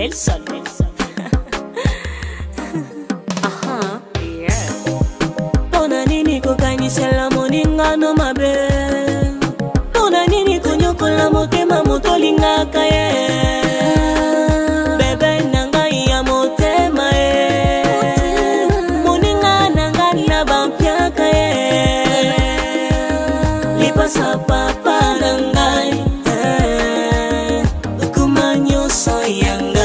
le sol. Pona nini kokanisela moninga no mabe. Pona nini konyokola motema motolingaka ye. Bebe nanga ya motema ye. Moninga nanga na bampiaka ye. Lipasa papa nangai. Kumanyo soyanga.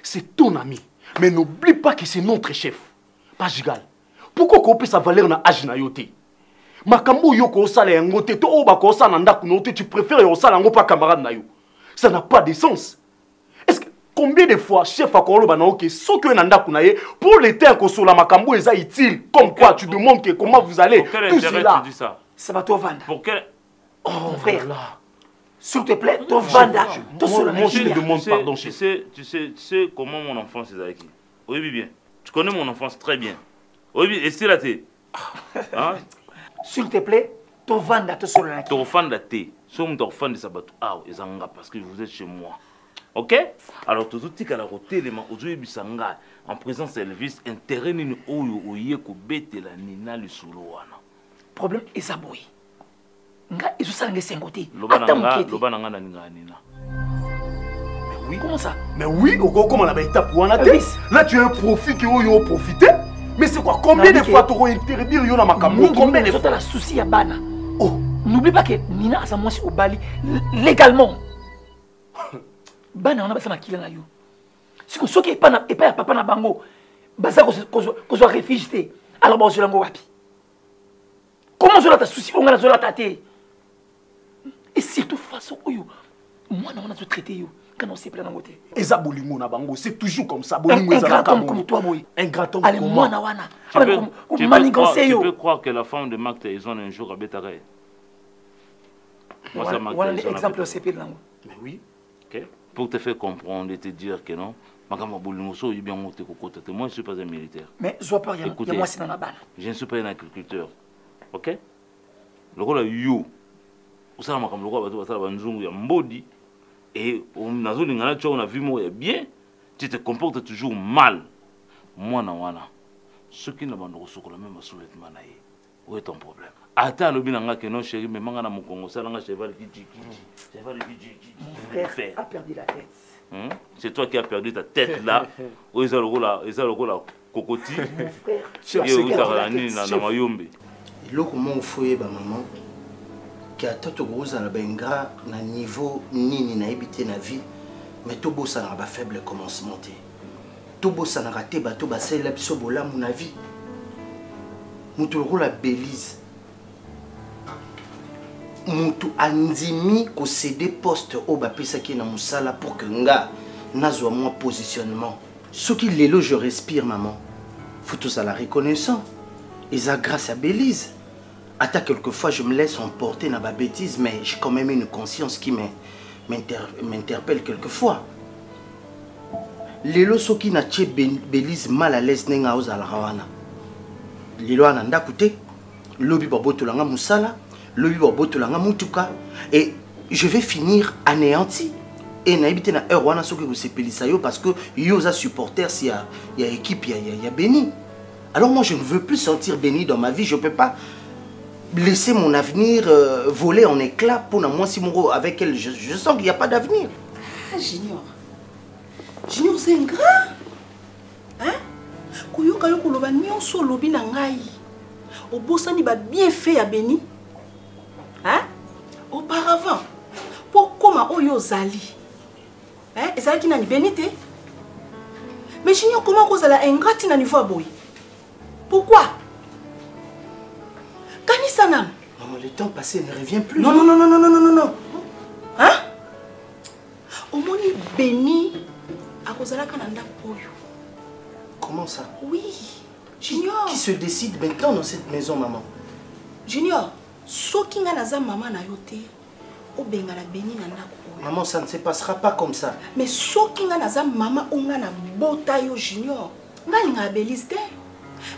C'est ton ami. Mais n'oublie pas que c'est notre chef. Pas Gigal. Pourquoi qu'on peut sa valeur na âge na yote? Makambo yo ko sala yangote to oba ko sala ndaku note tu préfères yo sala ngo pas camarade na yo. Ça n'a pas de sens. Est-ce que combien de fois chef akolo ba na OK so que na ndaku na ye pour l'été ko sola makambo eza utile comme quoi tu demandes que comment vous allez tout cela. Tu dis ça? Ça va toi vendre. Pour quel Oh frère là. S'il te plaît, ton vanda. Moi, je te demande pardon. Tu sais comment mon enfance est avec qui? Oui, bien. Tu connais mon enfance très bien. Oui, et c'est la thé. Hein? S'il te plaît, ton vanda, ton sol. Ton fan de thé. Somme ton fan de sabatou. Ah, parce que vous êtes chez moi. Ok? Alors, tout ce qui est à la route, aujourd'hui, bisanga en présence d'Elvis, intérêt ni oyo oye ko bete la nina le soulouana. Problème est ça boy. Nga ils sont les côté. Lobananga na nina. Mais oui. Comment ça? Mais oui, comment la étape ou là tu as un profit qui ont profité. Mais c'est quoi? Combien de fois tu aurais interdire yo na makambo? Combien de fois? Tu as la souci à Bana. Oh, n'oublie pas que Nina a sa moitié au Bali légalement. Bana on a besoin de killer na yo. Si que ce qui est pas papa na bango, baza ko soit réfugié. Alors bon je l'engo wapi. Comment je la souci on a la tâté. Et surtout façon oyo moi on a traité yo quand on s'est plein en côté. Eza bolingo na bango, c'est toujours comme ça. Un grand homme comme toi boy. Un grand homme allez comme moi moi. na wana. Tu peux croire que la femme de Marc Tyson un jour à Betare. Moi ça m'a voilà l'exemple au CP là. Mais oui. OK. Pour te faire comprendre et te dire que non, makama bolingo so bien monté kokota. Moi je suis pas un militaire. Mais je vois pas rien. Il y a moi c'est dans la balle. Je ne suis pas un agriculteur. OK? Le rôle you. Osala makambo lokwa bato basala banzungu ya mbodi et on a vu moi bien, tu te comportes toujours mal. Moi na wana. Ce qui n'a pas de ressources la même soulèvement na ye. Où est ton problème? Ata lobi nanga que non chéri mais manga na mokongo sala nga cheval qui. Cheval qui. Mon frère a perdu la tête. C'est toi qui as perdu ta tête là. Où est le rôle là kokoti. Mon frère, tu as perdu la tête na mayombe. Iloko mo foye ba maman. Qui a tout gros à la benga na niveau nini na habité na vie mais tout beau ça n'a pas faible commencement tout beau ça n'a raté bateau ba célèbre so bola mon avis mutu la Belize mutu andimi ko céder poste au ba pesa ki na musala pour que nga nazwa mon positionnement ce qui lelo je respire maman faut tout ça la reconnaissant et ça grâce à Belize. Attends, quelquefois je me laisse emporter dans ma bêtise, mais j'ai quand même une conscience qui m'interpelle quelquefois. Lelo soki na tche Belize mal à l'aise nenga ozala rawana. Lelo ananda kute, lobi baboto langa musala, lobi baboto langa mutuka, et je vais finir anéanti. Et na habité na heure wana soki ko sepelisa yo parce que yo za supporter si y a équipe y a béni. Alors moi je ne veux plus sentir béni dans ma vie, je peux pas laisser mon avenir voler en éclats pour moi si mon avec elle je sens qu'il n'y a pas d'avenir. Ah Junior. Junior c'est un grand. Hein? Kuyoka yo koloba nyonso lobi na ngai. Obosani ba bien fait à Béni. Hein? Auparavant, pourquoi oyo zali? Hein? Ezali ki nani Bénité? Mais Junior comment cause la ingrate na niveau boy? Pourquoi? Maman, le temps passé ne revient plus. Non. Hein? Béni à cause de la Canada. Comment ça? Oui, Junior. Qui se décide maintenant dans cette maison, maman? Junior, ce qui est naza maman na yote, o benga na Béni na ndako. Maman, ça ne se passera pas comme ça. Mais ce qui est naza maman onga na bota yo Junior. Nga linga Bélise te.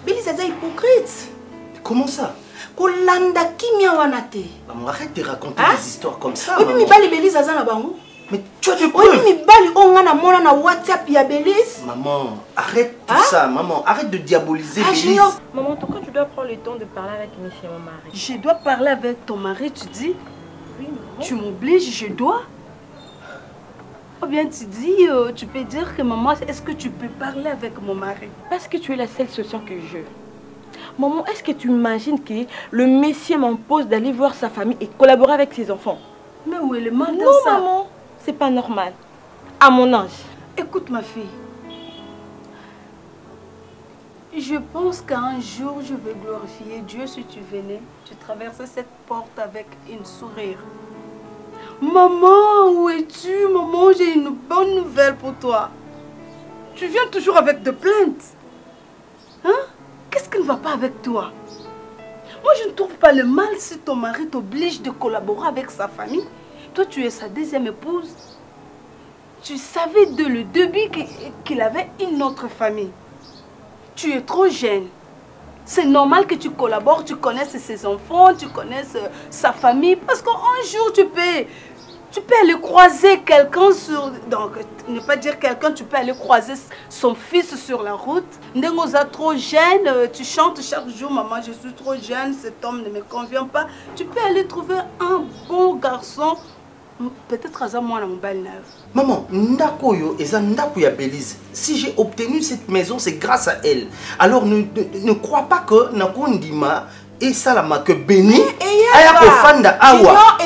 Bélise est hypocrite. Comment ça? Kolanda kimia wana te. Maman, arrête de raconter des histoires comme ça. Oui, mais bali Bélise aza na bango. Mais tu as des Oui, preuves. mais bali onga na mona na WhatsApp ya Bélise. Maman, arrête tout ça, maman. Arrête de diaboliser Bélise. Junior. Maman, en tout cas, tu dois prendre le temps de parler avec monsieur mon mari. Je dois parler avec ton mari, tu dis? Oui, maman. Tu m'obliges, je dois? Ou bien tu dis, tu peux dire que maman, est-ce que tu peux parler avec mon mari? Parce que tu es la seule solution que je. Maman, est-ce que tu imagines que le monsieur m'impose d'aller voir sa famille et collaborer avec ses enfants? Mais où est le mal dans Non, ça? maman, c'est pas normal. À mon âge. Écoute ma fille. Je pense qu'un jour, je vais glorifier Dieu si tu venais. Tu traversais cette porte avec une sourire. Maman, où es-tu? Maman, j'ai une bonne nouvelle pour toi. Tu viens toujours avec des plaintes. Hein? Qu'est-ce qui ne va pas avec toi? Moi, je ne trouve pas le mal si ton mari t'oblige de collaborer avec sa famille. Toi, tu es sa deuxième épouse. Tu savais dès le début qu'il avait une autre famille. Tu es trop jeune. C'est normal que tu collabores, tu connaisses ses enfants, tu connaisses sa famille. Parce qu'un jour, tu peux aller croiser quelqu'un sur... Donc, ne pas dire quelqu'un, tu peux aller croiser son fils sur la route. Ndengoza trop jeune, tu chantes chaque jour, maman, je suis trop jeune, cet homme ne me convient pas. Tu peux aller trouver un bon garçon. Peut-être à ça, moi, dans mon bal neuf. Maman, ndako yo eza ndako ya Bélise. Si j'ai obtenu cette maison, c'est grâce à elle. Alors ne crois pas que nakondima et salama que Béni aya kofanda awa.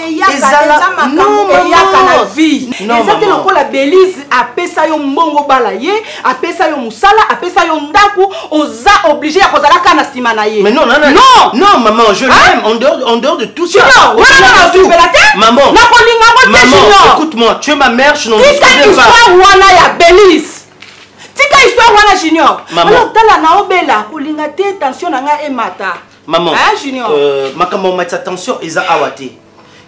Non, maman. La Bélise apesa yo mbongo balaye, apesa yo musala, apesa yo ndaku, oza obligé à kozala kana sima na ye. Mais non, non, maman, je l'aime en dehors de tout ça. Maman, écoute-moi, tu es ma mère, je n'en discute pas. Histoire wana ya Bélise. Tika histoire wana Junior. Maman. Alors tala na obela kolinga te tension na nga emata. Maman, Junior. maman, mets attention, Eza Awate.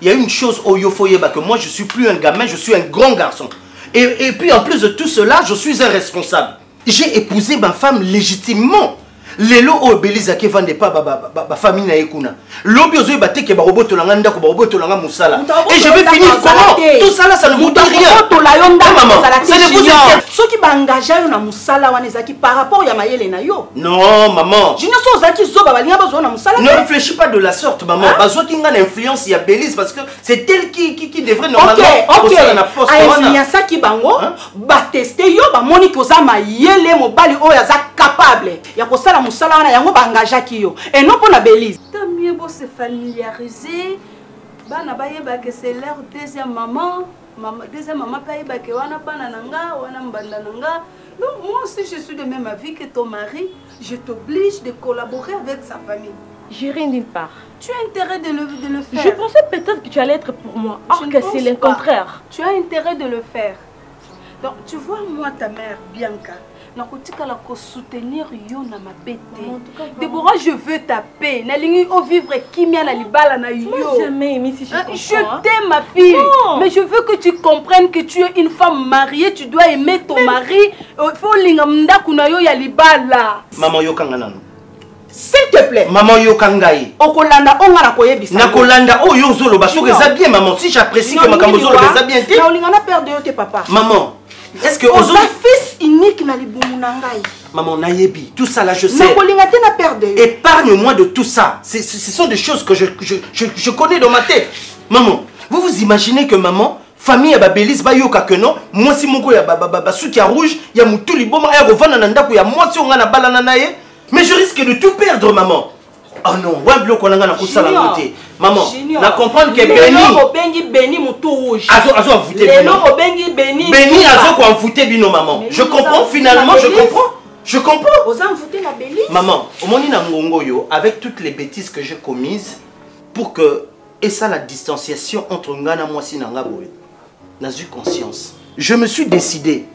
Il y a une chose au Yofoyeba que moi je suis plus un gamin, je suis un grand garçon. Et puis en plus de tout cela, je suis un responsable. J'ai épousé ma femme légitimement. Lelo o Bélise qui vende pas ba famille na ekuna. Lobi ozo baté ke ba roboto langa ndako ba roboto langa musala. Et je vais finir comment? Tout ça là ça ne vous dit rien. Maman, ça ne vous dit rien. Ceux qui engagé na musala wana ezaki par rapport ya mayele na yo. Non, maman. Junior so zaki zo ba balinga bazo na musala. Ne réfléchis pas de la sorte, maman. Bazo ki nga influence ya Bélise parce que c'est elle qui devrait normalement poser na poste wana. Influence ki bango ba tester yo ba moni ko za mayele mobali o ya za capable. Ya ko sala musala wana yango ba engagé yo. Et non pour la Bélise. Tant mieux pour se familiariser. Bana bayeba que c'est leur deuxième maman. Deuxième maman bayeba que wana pana nanga, wana mbanda nanga. Donc moi aussi je suis de même avis que ton mari. Je t'oblige de collaborer avec sa famille. J'ai rien nulle part. Tu as intérêt de le faire. Je pensais peut-être que tu allais être pour moi. Or que c'est le contraire. Tu as intérêt de le faire. Donc tu vois moi ta mère Bianca. Nakotika la ko soutenir yo na mabete. Déborah, je veux ta paix. Nalingi o vivre kimia na libala na yo. Moi jamais aimé si je comprends. Je t'aime ma fille. Non. Mais je veux que tu comprennes que tu es une femme mariée, tu dois aimer ton mari. Il faut linga mndaku na yo ya libala. Maman yo kanga nanu. S'il te plaît. Maman yo kangai. Okolanda onga na koyebisa. Nakolanda o yo zolo baso que ça bien maman. Si j'apprécie que makambo zolo ça bien té. Na olinga na perdre yo te papa. Maman. Est-ce que Oza fils unique na libumu na ngai. Maman nayebi, tout ça là je sais. Nakolingate na perdre. Épargne-moi de tout ça. Ce sont des choses que je connais dans ma tête. Maman, vous vous imaginez que maman, famille ya Bélise ba yoka que non, moi si moko ya suki ya rouge, ya mutuli boma ya rovana na ndako ya moi si on na balana na ye, mais je risque de tout perdre maman. Oh non, ouais bloc on a na kusala ngote. Maman, na comprendre que Béni mutu rouge. Azo envoûter bino. Béni azo ko envoûter bino maman. Je comprends finalement, je comprends. Je comprends. Oza envoûter la Bélise. Maman, omoni na ngongo yo avec toutes les bêtises que j'ai commises pour que et ça la distanciation entre ngana moi si nanga boye. N'a eu conscience. je me suis décidé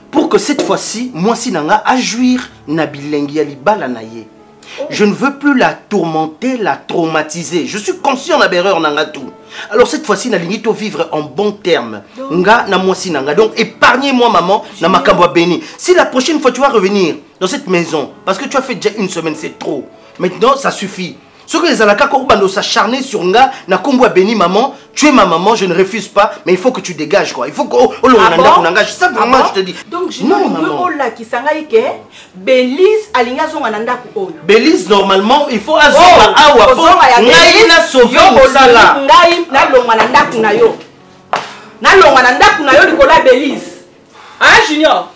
pour que cette fois-ci, moi si nanga a jouir na bilengi ya libala na ye. Je ne veux plus la tourmenter, la traumatiser. Je suis conscient de l'erreur nanga tout. Alors cette fois-ci, na lingi to vivre en bon terme. Nga na moi si nanga. Donc épargnez-moi maman na makambo béni. Si la prochaine fois tu vas revenir dans cette maison, parce que tu as fait déjà une semaine, c'est trop. Maintenant, ça suffit. Ce que les alaka korubando s'acharner sur nga na kombo béni maman, tu es ma maman, je ne refuse pas, mais il faut que tu dégages quoi. Il faut que ça vraiment je te dis. Donc je non maman. Ola ki sangai ke Bélise alinga zonga nanda ku oyo. Bélise normalement il faut azonga awa po ngai na sauver osala. Ngai na longa nanda ku na yo. Na longa nanda ku na yo likola Bélise. Hein Junior?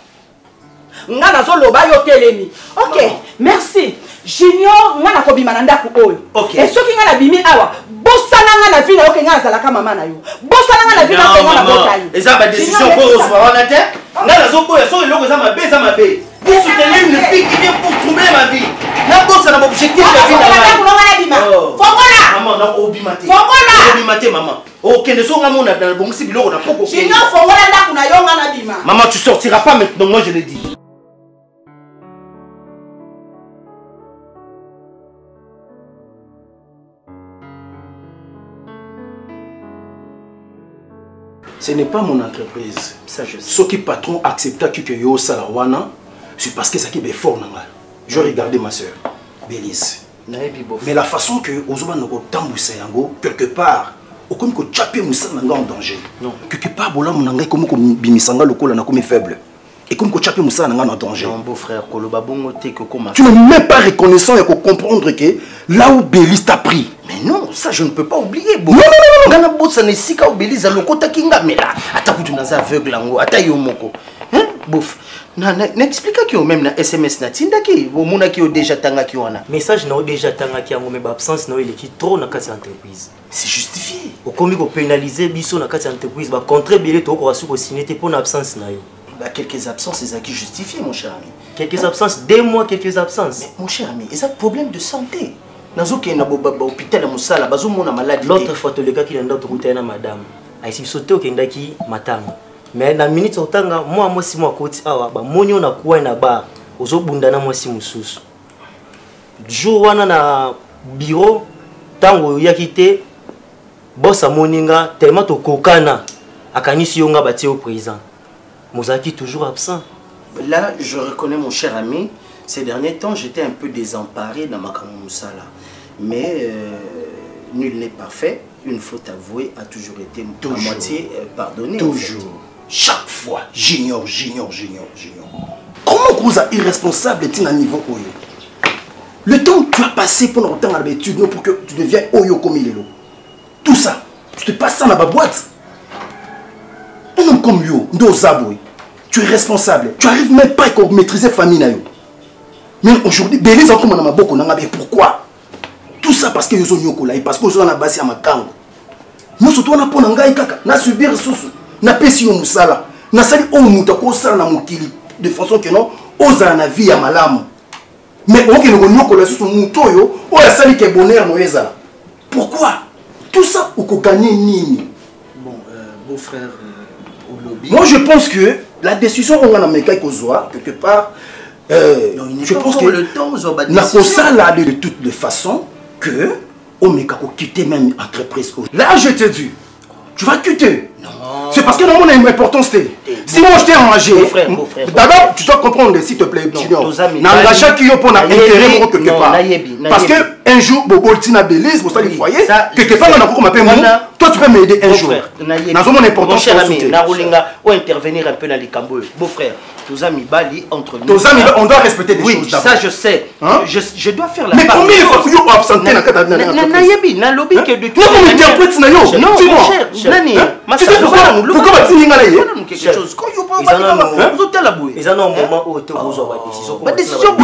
Nga na zo loba yo telemi. OK, merci. Junior nga na kobima na ndaku oyo. Et soki nga na bimi awa, bosana nga na vie na yo ke nga azalaka mama na yo. Bosana nga na vie na ko na botayi. Eza ba décision ko ozwa wana te. Nga na zo boya so eloko za mabe za mabe. Vous soutenez une fille qui vient pour troubler ma vie. Na bossa na objectif de vie na ma. Fongola. Maman na obimate. Fongola. Obimate maman. OK, ne so nga mona na bongisi biloko na poko. Junior fongola ndaku na yo nga na bima. Maman, tu sortiras pas maintenant, moi je l'ai dit. Ce n'est pas mon entreprise. Ça, je sais. Ce qui patron accepta que yo salawana, c'est parce que ça qui est fort. Je regardais ma soeur, Bélise. Mais la façon que Ozoba n'a pas tamboussé quelque part, comme que tu Moussa en danger. Non. Quelque part, bola mon comme bimisanga le col comme faible. Et comme que tu Moussa en danger. Non, beau frère, tu n'es même pas reconnaissant et comprendre que là où Bélise t'a pris. Mais non, ça je ne peux pas oublier. Non, non, non, non, non, ça n'est si qu'à Bélise à l'okota kinga. Mais là, attends, tu n'as aveugle en haut, attends, yomoko. Hein, bouf. N'explique que même na SMS na tindaki, au mona qui déjà tanga qui wana. Message na déjà tanga qui a ngomé absence na il est trop na kati entreprise. C'est justifié. Au komi ko pénaliser biso na kati entreprise ba contribuer to ko asu ko signer pour une absence na yo. Bah, quelques absences, c'est ça qui justifie, mon cher ami. Quelques absences, 2 mois, quelques absences. Mais, mon cher ami, c'est un problème de santé. Nazoki na hôpital à Moussala, bazo mona maladie. L'autre fois, le gars qui est dans notre na madame, a essayé de sauter au Kendaki matanga. Mais na minute otanga, moi si moi côté awa, ba monyo na kuwa na bar, ozo bundana moi si mususu. Jour wana na bureau, tango yakite, boss a moninga, tellement to kokana, akanisi yonga bati au président. Mozaki toujours absent. Là, je reconnais mon cher ami. Ces derniers temps, j'étais un peu désemparé dans ma Moussala. Mais nul n'est parfait. Une faute avouée a toujours été à moitié pardonnée. Toujours. En fait. Chaque fois, j'ignore. Comment vous êtes irresponsable à un niveau Oyo? Le temps que tu as passé pendant longtemps à l'habitude, pour que tu deviennes Oyo comme il est là. Tout ça, tu te passes ça dans ma boîte. Un homme comme Yo, tu es responsable. Tu n'arrives même pas à maîtriser la famille. Mais aujourd'hui, Bélise encore dans ma bouche. Pourquoi? Tout ça parce que Yo Nyoko là, parce que Yo a basé à ma kango. Nous surtout on a pour n'angai kaka, na subir sous, na pesi yo musala, na sali o muta ko sala na mukili de façon que non, oza na vie ya malamu. Mais on que le Nyoko là sous muto yo, o ya sali ke bonheur no ezala. Pourquoi? Tout ça ou ko gagner nini? Bon, beau frère. Moi je pense que la décision on a américain Kozoa quelque part je pense que le temps la cosa là de toutes les façons que on m'a quitter même entreprise. Là je te dis tu vas quitter. C'est parce que dans mon importance si moi je t'ai engagé d'abord tu dois comprendre s'il te plaît n'engagez qui yo pour na intérêt quelque part parce que un jour Bobo Tina Bélise pour ça le foyer quelque part on a beaucoup m'appeler toi tu peux m'aider un jour dans mon importance ou intervenir un peu dans les cambouis beau frère tous amis Bali entre nous on doit respecter des choses d'abord ça je sais je dois faire la mais combien il faut que yo absenté na kata na yebi na lobby que de tout non interprète na yo non cher nani pourquoi tu n'as pas quelque chose quand yo pas ils en ont un moment où tu as décision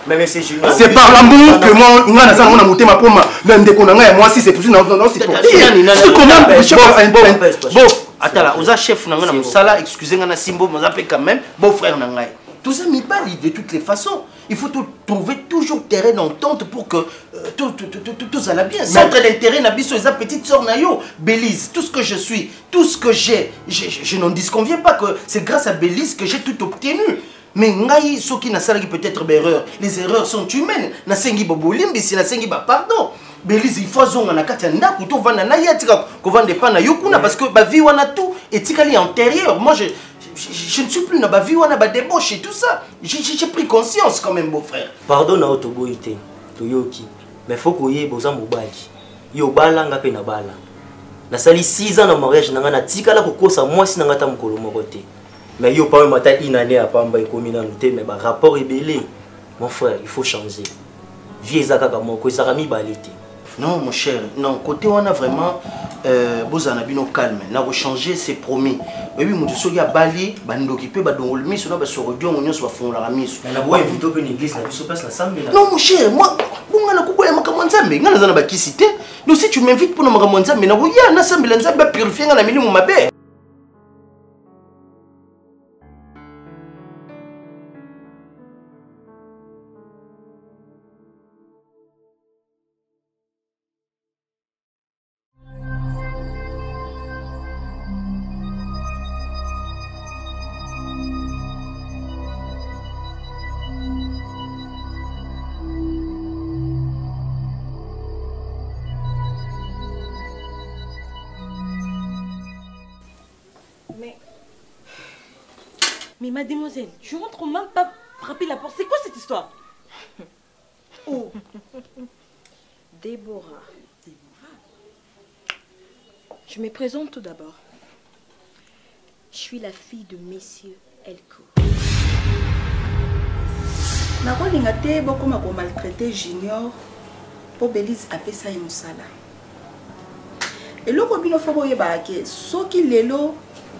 mais c'est c'est par l'amour que moi on a monté ma pomme l'indéco na moi si c'est possible non c'est pour c'est quand même bon attends là aux chef na musala excusez nga na simbo mais appelle quand même beau frère na ngai tous amis pas de toutes les façons Il faut trouver toujours terrain d'entente pour que tout aille bien. Centre d'intérêt, Nabiso et sa petite soeur Nayo, Belize, tout ce que je suis, tout ce que j'ai, je n'en disconviens pas que c'est grâce à Belize que j'ai tout obtenu. Mais ngai ceux qui n'a peut-être erreur, les erreurs sont humaines. Na sengi bobolimbi si na sengi ba pardon. Belize il faut zonga na kati nda kuto vanda na yatika ko vande pa na yokuna parce que ba vie wana tout etikali antérieur. Moi je ne suis plus na ba vie wana ba débauche et tout ça. J'ai pris conscience quand même beau frère. Pardon na otoboité. Toyoki. Mais faut que yé boza mobali. Yo bala nga pe na bala. Na sali 6 ans na mariage na nga na tikala ko kosa mwasi na nga ta mukolo moko te. Mais yo pas matin une année à Pamba et communauté mais bah rapport est belé. Mon frère, il faut changer. Vieux Zakaka moko Zarami balité. Non mon cher, non côté on a vraiment bozana bino calme. Na changer c'est promis. Mais oui mon soki a bali bando occupé ba dongol miso na ba sorodio mon nyonso ba fongola la miso. Na boye vito pe l'église na biso passe na sambe là. Non mon cher, moi bonga na kuboya makambo nzambe ngana zana ba kisité. Donc si tu m'invites pour na makambo nzambe na boya na sambe nzambe ba purifier na milimu mabe. Mais mademoiselle, je rentre même pas frapper la porte. C'est quoi cette histoire? Oh. Déborah. Je me présente tout d'abord. Je suis la fille de Monsieur Elko. nakolinga te bokoma ko maltraiter Junior po Belize apesa ye mosala. Eloko bino fo boyeba ke soki lelo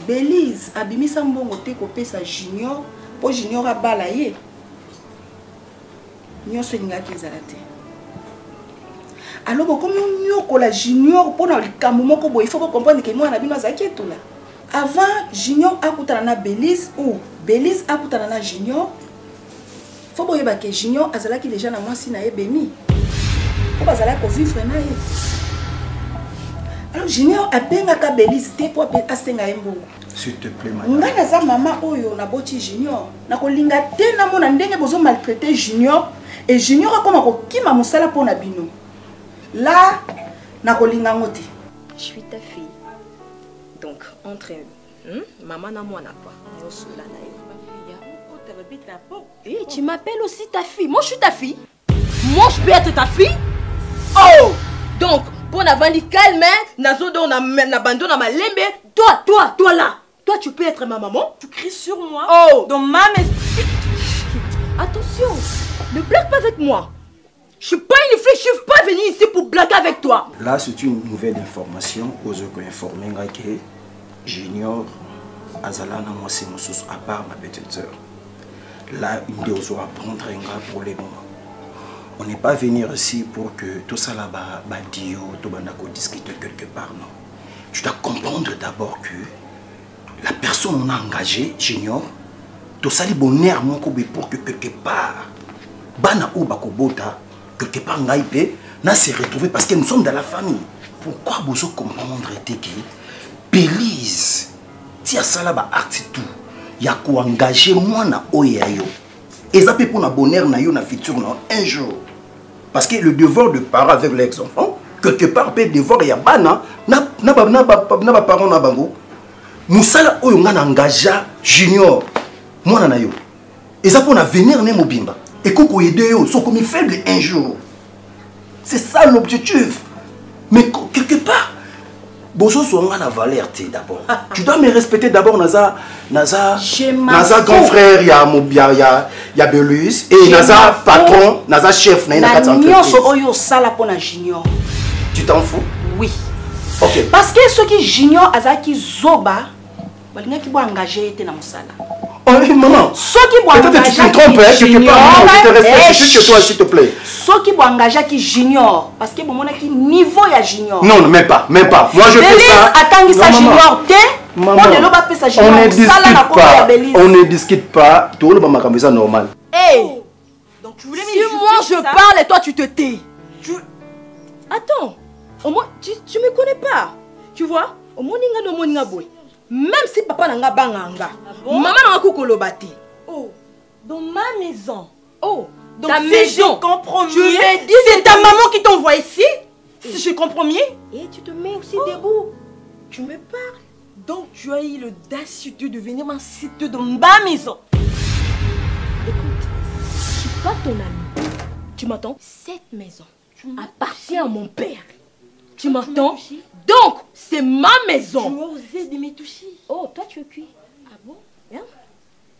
Belize abimisa mbongo te kopesa Junior po Junior abala ye nyonso elingaki ezala te. Alors bokomi nyokola Junior mpona likambo moko boye il faut comprendre ke mwana bino azalaki etula. Avant Junior akutana na Belize ou Belize akutana na Junior, faut boyeba ke Junior azalaki déjà na mwasi na ye Bemi. Po bazalaki ko vivre na ye. Alors Junior abengaka Belize te po asenga ye mbongo. S'il te plaît madame. Nga naza mama oyo na boti Junior. Nakolinga te na mona ndenge bozo maltraiter Junior et Junior akoma ko kima mosala pona bino. Là nakolinga ngote. Je suis ta fille. Donc, entre maman et moi, quoi. Et tu m'appelles aussi ta fille. Moi, je suis ta fille. Moi, je peux être ta fille. Oh! Donc, pour n'avoir dit calme, n'abandonne ma lembe. Toi là. Toi, tu peux être ma maman. Tu cries sur moi. Oh! Donc, maman. Attention, ne blague pas avec moi. Je suis pas une fille, je suis pas venue ici pour blaguer avec toi. Là, c'est une nouvelle information aux autres informés que Junior Azalana, moi c'est mon sous à part ma petite soeur. Là, une des autres à prendre un grand problème. On n'est pas venu ici pour que tout ça là-bas, Badio, tout le monde discute quelque part, non. Tu dois comprendre d'abord que la personne on a engagée, Junior, tout ça, les bonheur, mon coube pour que quelque part, Bana ou Bakobota, quelque part, n'a s'est retrouvé parce que nous sommes dans la famille. Pourquoi vous comprendre que Belize, si à ça là-bas, tout, il y a quoi engager moi na oyayo. Et ça peut pour na bonheur na yo na futur un jour. Parce que le devoir de parent avec l'ex-enfant, quelque part peut devoir ya bana na parent na bango. Musala oyo nga na engagea Junior moi na yo. Et ça pour na venir ne mobimba. Et qu'on aide yo, sont comme faible un jour. C'est ça l'objectif. Mais quelque part, Bozo soit la valeur d'abord. Tu dois me respecter d'abord Naza grand frère, il y a Belus et Naza patron, Naza chef, Tu t'en fous? Oui. Ok. Parce que ceux qui Junior Azaki Zoba, balinga ki bo engagé était na musala. Oh maman. Ceux qui bo engagé. Tu te trompes quelque part. Je te respecte juste chez toi s'il te plaît. Ceux qui bo engagé qui Junior parce que bon mona ki niveau ya Junior. Non, même pas. Moi je fais ça. Attends ça Junior té. On ne discute pas. Tout le monde m'a ça normal. Hey. tu voulais Si moi je parle et toi tu te tais. Attends, au moins tu me connais pas. Tu vois? Au moins ninga no moninga boy. Même si papa nanga banganga. Maman nanga kukolobate. Oh, dans ma maison. Oh, Donc ta si maison. je comprends Tu mieux, me dis c'est ta maman qui t'envoie ici. Si je comprends mieux. Et tu te mets aussi debout. Tu me parles. Donc tu as eu l'audacité de venir m'inciter dans ma maison. Écoute, je suis pas ton ami. Tu m'entends? Cette maison appartient à mon père. Tu m'entends? Donc, c'est ma maison. Tu as osé de me toucher. Oh, toi tu es cuit. Ah bon? Hein?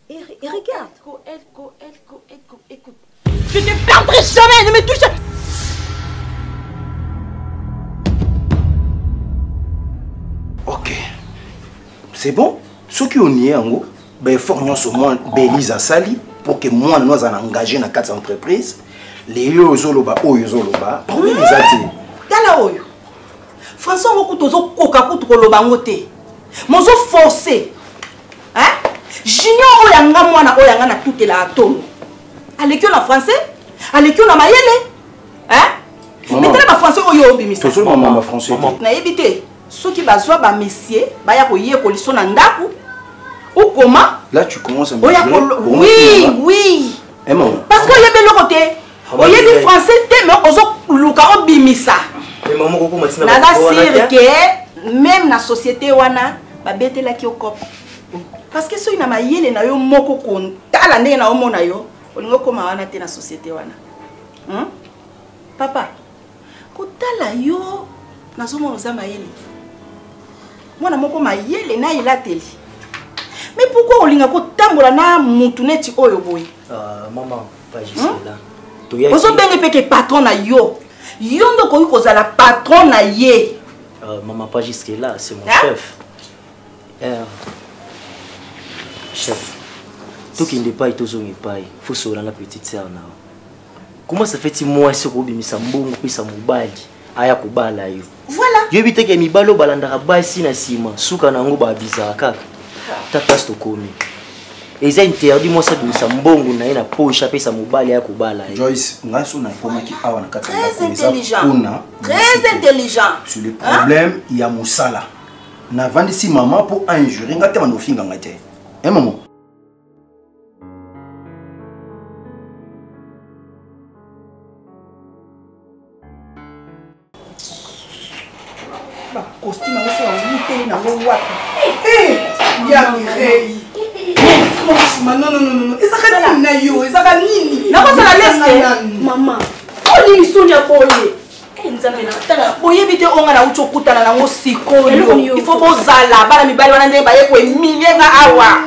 Et regarde. Écoute. Je ne perdrai jamais, ne me touche pas. Ok. C'est bon? Ceux qui ont nié en haut, ben faut que moi Bélise à Sali pour que moi nous en engagé dans 4 entreprises. Les yozoloba oyozoloba. Problème les atis. Tala oyo. François beaucoup tozo koka kutu koloba ngote. Mozo forcé. Hein? Junior oyanga mwana oyanga na toute la atomo. Alekio na français, alekio na mayele. Hein? Mais tala ba français oyo obimisa. Toujours maman français. Na yebite. Soki bazwa ba messieurs, ba ya koye koliso na ndaku. Ou comment? Là tu commences à me Oui. Eh maman. Parce que yebe le côté. Oye di français te mais ozo luka obimisa. Mais maman koko matina. Na ga sire que même na société wana ba betela ki okop. Parce que so ina mayele na yo moko kon tala ndenge na omona yo, olingo koma wana te na société wana. Papa, ko tala yo na somo za mayele. Mwana moko mayele na ilateli. Mais pourquoi olinga ko tambola na mutu neti oyo boy? Maman, pas juste là. Ozo benge peke patron na yo. Yo ndo ko kozala patron na ye. Maman, pas jusque là, c'est mon chef. Chef, tout qui n'est pas et tout ce qui n'est pas, il faut se rendre la petite sœur. Comment ça fait-il moi ce que je suis mbongo puis ça m'obali aya kubala yo. Voilà. Yo biteke mibalo balandaka basi na sima suka nango ba bizaka. Ta place to komi. Et ça interdit moi ça de sa mbongo na ina poche après ça m'obali aya kubala yo. Joyce, ngaso na poma ki awa na kata na très intelligent. Très intelligent. Sur le problème, il y a musala. Na vandi si maman pour injurer ngate manofinga ngate. Eh maman. Ba costume aussi en muteli na ngo wapi. Ya mirei. Non. Ezaka nini na yo? Ezaka nini? Na kosala leste. Maman. Oli isonya boye. Nzambe na tala. Boye bite onga na uchokutana na ngo sikoyo. Il faut bozala bana mibali wana ndenge baye ko emilenga awa.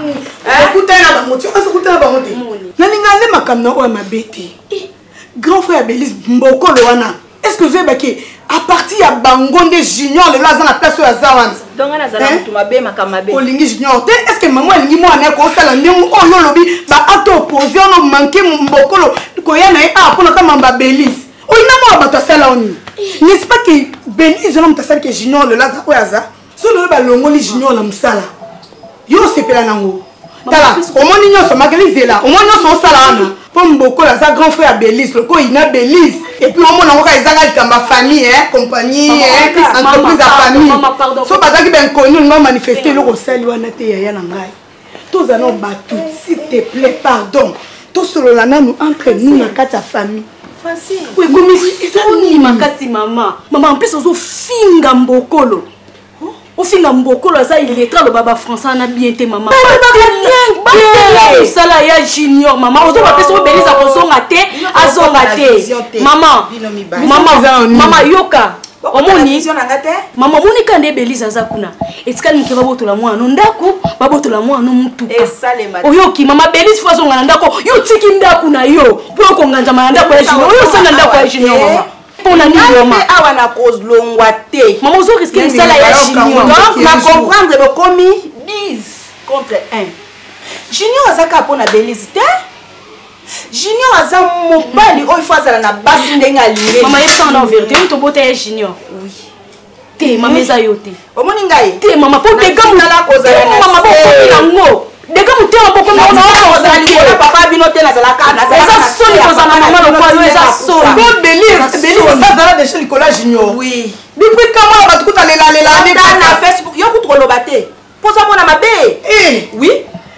Ekutana bango, tu vas ekutana bango te. Nalinga le makamna o mabete. Grand frère Bélise Mbokolo wana. Est-ce que vous avez à partir à Bangonde Junior le laza na place ya Zawans. Donc on a zala mutu mabe makamabe. Olingi Junior te est-ce que maman elingi mo ana ko sala ndenge oyo lobi ba ato opposé on manqué Mbokolo ko ya na a pona ka mamba Bélise. Oyina mo ba to sala oni. N'est-ce pas que Bélise on ta sala que Junior le laza ko yaza. So le ba longoli Junior na msala. Yo sepela nango. Tala, au moins nous sommes magasins là, au moins nous sommes salariés. Pour Mbokolo sa grand frère Bélise, le co il a Bélise. Et puis au moins on a les dans ma famille, compagnie, entreprise à famille. So bazaki ben connu, nous manifester le rosali wana te ya na ngai. Tous allons battu, s'il te plaît, pardon. Tout solo là nous entre nous na kata famille. Facile. Oui, comme il makasi maman. Maman en plus on finga Mbokolo. Au final, Mbokolo, il est très le baba français, on a bien été maman. Ça là, il y a Junior, maman. On doit passer sur Bélise à Zongate, à Zongate. Maman, Yoka. Maman, moni kande Bélise à Zakuna. Et ce qu'elle me dit, baboto la moi, non d'accord, baboto la moi, non mutu. Et ça les matins. Oyoki, maman Bélise fois on a d'accord. Yo tiki ndakuna yo. Pour qu'on gagne jamanda kwa Junior. Yo ça ndakwa Junior maman. On a mis maman. Ah wana cause longwate. Maman zo risque ça là ya Junior. Donc na comprendre le commis 10 contre 1. Junior azaka pona Bélise te. Junior aza mobali o ifo azala na basi ndenga lire. Maman est en vérité, to bote ya Junior. Oui. Te maman eza yo te. Omoni ngai. Te maman po te gamu na la cause ya maman po ko nango. Dès que tu es un peu comme on papa binoté na zala kana. Ça sonne dans un maman le quoi ça sonne. Bon Bélise ça zala de chez Nicolas Junior. Oui. Depuis quand va tout aller là na Facebook yo ku trop lobaté. Pour ça mona mabe. Oui.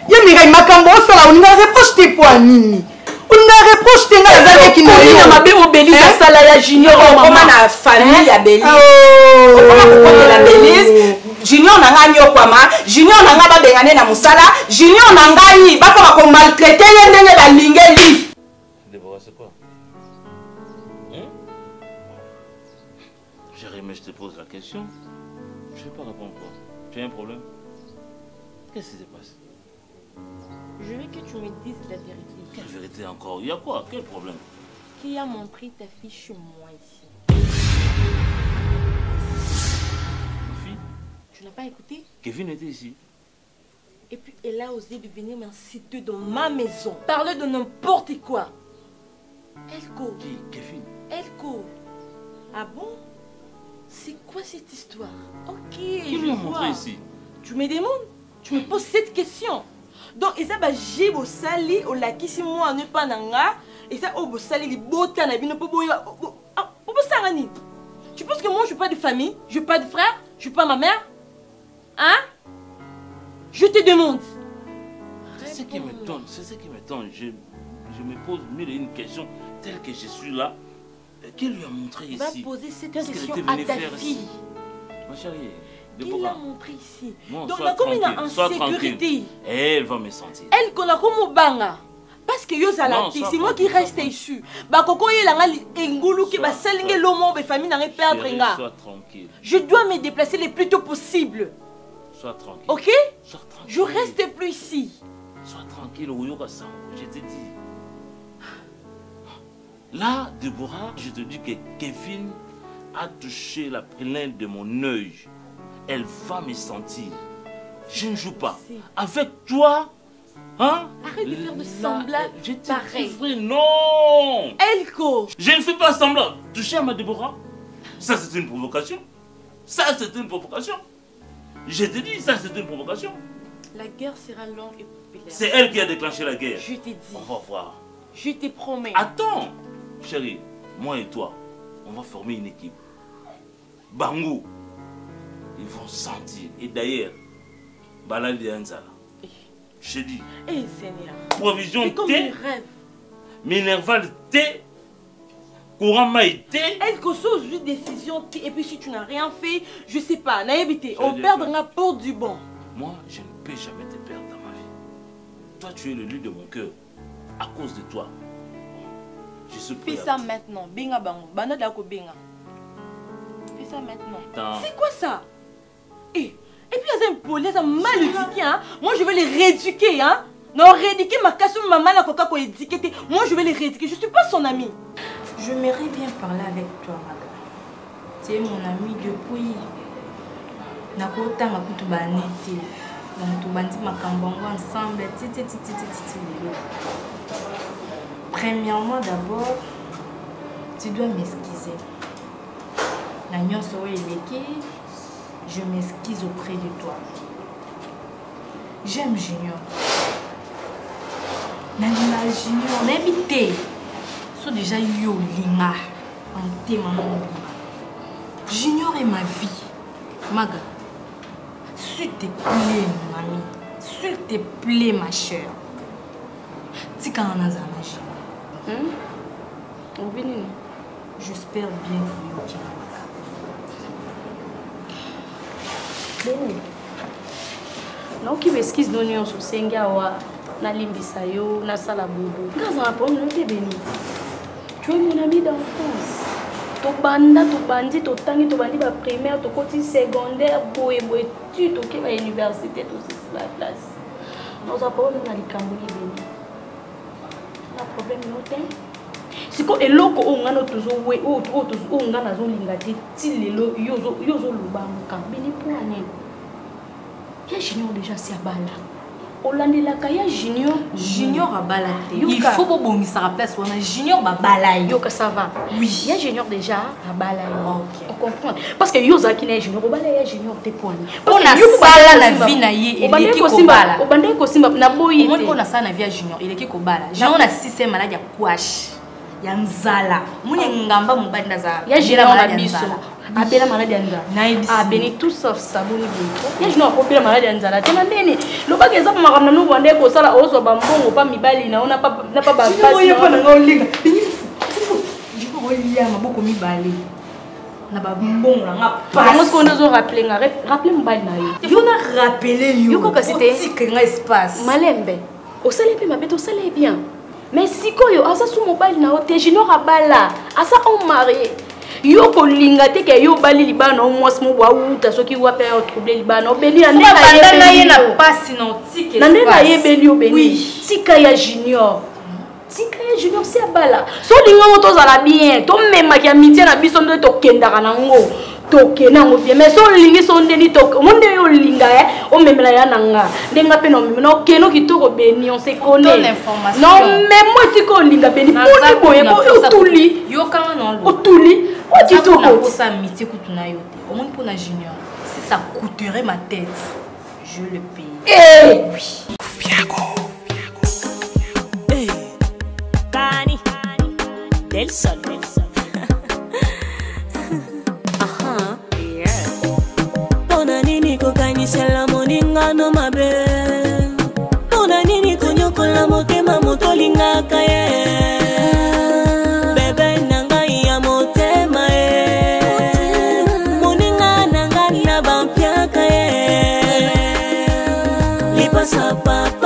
Yemira makambo sala on a reproché pour nini. On a reproché nga zala qui na mabe o Bélise sala ya Junior maman na famille ya Bélise. Comment ko la Bélise? Junior nanga nyokwama, Junior nanga ba bengane na musala, Junior nanga yi ba ko maltraiter yendenge ba lingeli. Déborah, c'est quoi? Jérémy, je te pose la question. Je ne vais pas répondre quoi. Tu as un problème? Qu'est-ce qui se passe? Je veux que tu me dises la vérité. Quelle vérité encore? Il y a quoi? Quel problème? Qui a montré ta fille chez moi ici? Ma fille? Tu n'as pas écouté? Kevin était ici. Et puis elle a osé de venir m'inciter dans ma maison. Parler de n'importe quoi. Elko. Qui? Kevin? Elko. Ah bon? C'est quoi cette histoire? Ok. Qui lui a montré ici? Tu me demandes? Tu me poses cette question. Donc, et ça, j'ai beau sali, au laki, si moi, on n'est pas nanga, et ça, au beau sali, les beaux tanabis, ne peut pas. Tu penses que moi, je suis pas de famille? Je suis pas de frère? Je suis pas ma mère? Hein? Je te demande. C'est ce qui m'étonne, c'est ce qui m'étonne. Je me pose mille et une questions telles que je suis là. Qui lui a montré ici? Va poser cette Qu'est-ce question qu'elle à était ta venue faire fille. ici? Ma chérie, Qui l'a montré ici? Bon, donc, sois là, comme il tranquille, a en sois sécurité. tranquille. Elle va me sentir. Elle connaît comme banga. Parce que yo zalati, c'est moi qui reste ici. Bah koko yelanga engulu qui ba salinge lomo be famille n'a perdre nga. Sois tranquille. Je dois me déplacer le plus tôt possible. Sois tranquille. OK? Sois tranquille. Je reste plus ici. Sois tranquille, Oyoka Sango, je te dis. Là, Déborah, je te dis que Kevin a touché la plainte de mon œil. Elle va me sentir. Je ne joue pas. Avec toi, hein? Arrête de faire de semblant. Je te pareil. dis, non. Elko. Je ne fais pas semblant. Toucher à ma Déborah, ça c'est une provocation. Ça c'est une provocation. Je te dis, ça c'est une provocation. La guerre sera longue et populaire. C'est elle qui a déclenché la guerre. Je te dis. On va voir. Je te promets. Attends, chérie, moi et toi, on va former une équipe. Bango, ils vont sentir. Et d'ailleurs, Baladi Anzala, je dis, Seigneur, provision c'est comme thé, un rêve. minerval thé, courant maï thé. Elle cause une décision et puis si tu n'as rien fait, je sais pas, naïbité, Je on dis perdra pas. pour du bon. Moi, je ne peux jamais te perdre dans ma vie. Toi, tu es le lieu de mon cœur. À cause de toi. Je suis prêt. Fais ça maintenant. Binga bango. Bana dako binga. Fais ça maintenant. Attends. C'est quoi ça? Et puis il y a un policier, ça mal éduqué, hein? Moi je vais les rééduquer, hein? Non, rééduquer ma casse maman la coca pour éduquer. Moi je vais les rééduquer, je suis pas son ami. J'aimerais bien parler avec toi, Maga. Tu es mon ami depuis. Nakotanga kutu banete. Donc tu bandi makambongo ensemble. Premièrement d'abord, tu dois m'excuser. La nyonso eleki, je m'excuse auprès de toi. J'aime Junior. Nalima Junior, n'habite. So déjà yo linga en maman. Junior est ma vie. Maga, s'il te plaît, mon ami, s'il te plaît, ma chère. Tika anazana Junior. J'espère bien vous yoki Maga. Non, qui m'excuse de nous sur Sengawa, na limbisa yo, na sala bobo. Grâce à la pomme, nous t'es béni. Tu es mon ami d'enfance. To banda, to bandi, to tangi, to bandi ba primaire, to côté secondaire, boé, tu to qui va université, to c'est la place. Nous avons na likambuli béni. La problème noté. C'est que eloko ongana tozo we o tozo ongana zo lingati ti lelo yozo lubango ka béni pour année. Bien Junior déjà c'est à bala. olandelaka ya junior Junior abala te. Il faut bobongisa la place wana Junior babala yo. Yoka ça va. Oui. Ya junior déjà abala yo. OK. On comprend. Parce que yo zaki na junior obala ya junior te point. On a sala na vie na ye eleki kobala. Obande ko simba na boyi. On a sala na vie ya Junior eleki kobala. Junior na système malade ya kwash. Ya nzala. Mune ngamba mobali ndaza. Ya junior na biso. Abela malade ya nzala. Na abeni tout sauf sabuni biko. Ya junior akopela malade ya nzala. Tena ndeni. Lobaka eza makamna no bande ko sala ozo ba mbongo pa mibali na ona pa ba pasi. Junior pa na ngolinga. Junior olia maboko mibali. Na ba mbongo nga pa. Comment est-ce qu'on nous rappeler nga rappeler mobali na yo. Yo na rappeler yo. Yo ko c'était que nga espace. Malembe. Au salé pe mabeto salé bien. Mais si koyo asa sou mobile na ote junior abala asa on marié yo ko linga te ke yo bali libana o mwasi mo bwa uta soki wa pe trouble libana o beli na ye na passe na tike na nde na ye beli o beli tika ya junior si abala so linga mo tozala bien to mema ki amitié na biso ndo to kendaka nango toke nango bien mais so lingi so ndeni to monde yo linga o memela ya nanga ndenga pe no memela o keno kitoko beni on se connaît non mais moi si ko linga beni poni boye bo otuli yo kanga non otuli o kitoko ko sa amitié kutuna yo te au monde pour na junior si ça coûterait ma tête je le paye oui Fiago Kani del sol Pona nini kokanyisela moningano mabe Pona nini konyokola motema motolingaka ye Bebe nanga ya motema ye Moninga nanga na bampiaka ye Lipasa papa